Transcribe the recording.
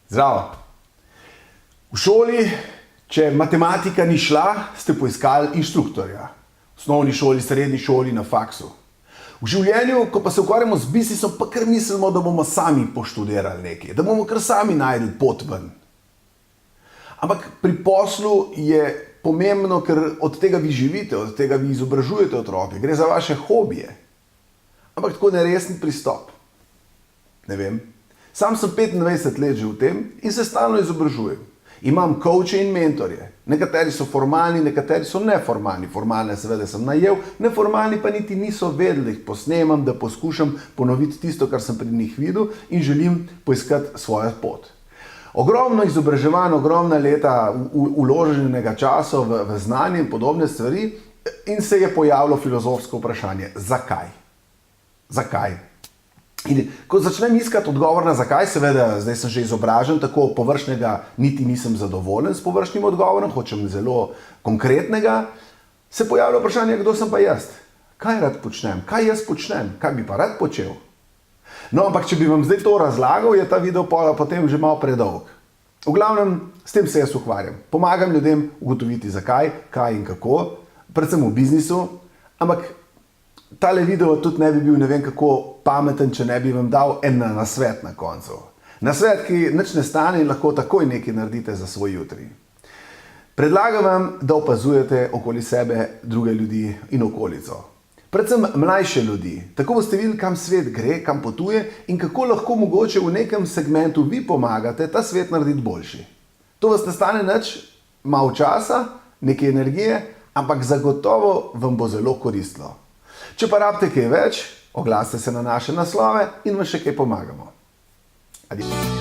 Zdravo. V šoli, če matematika ni šla, ste poiskali inštruktorja. V osnovni šoli, srednji šoli, na faksu. V življenju, ko pa se ukvarjamo z biznisom, pa kar mislimo, da bomo sami poštudirali nekaj, da bomo kar sami našli pot ven. Ampak pri poslu je pomembno, ker od tega vi živite, od tega vi izobražujete otroke, gre za vaše hobije. Ampak tako neresen pristop. Ne vem. Sam sem 25 let že v tem in se stalno izobražujem. Imam coache in mentorje. Nekateri so formalni, nekateri so neformalni. Formalne seveda sem najel, neformalni pa niti niso vedeli, da jih posnemam, da poskušam ponoviti tisto, kar sem pri njih videl in želim poiskati svojo pot. Ogromno izobraževanj, ogromna leta vloženega časa v znanje in podobne stvari in se je pojavilo filozofsko vprašanje. Zakaj? Zakaj? In ko začnem iskati odgovor na zakaj, seveda zdaj sem že izobražen, tako površnega niti nisem zadovoljen s površnim odgovorom, hočem zelo konkretnega, se pojavlja vprašanje, kdo sem pa jaz? Kaj rad počnem? Kaj jaz počnem? Kaj bi pa rad počel? No, ampak če bi vam zdaj to razlagal, je ta video potem že malo predolg. V glavnem, s tem se jaz ukvarjam. Pomagam ljudem ugotoviti zakaj, kaj in kako, predvsem v biznisu, ampak tale video tudi ne bi bil ne vem kako pameten, če ne bi vam dal en nasvet na koncu. Nasvet, ki nič ne stane in lahko takoj nekaj naredite za svoj jutri. Predlagam vam, da opazujete okoli sebe druge ljudi in okolico. Predvsem mlajše ljudi. Tako boste videli, kam svet gre, kam potuje in kako lahko mogoče v nekem segmentu vi pomagate ta svet narediti boljši. To vas ne stane nič, malo časa, neke energije, ampak zagotovo vam bo zelo koristilo. Če pa rabite kaj več, oglasite se na naše naslove in vam še kaj pomagamo. Adijo.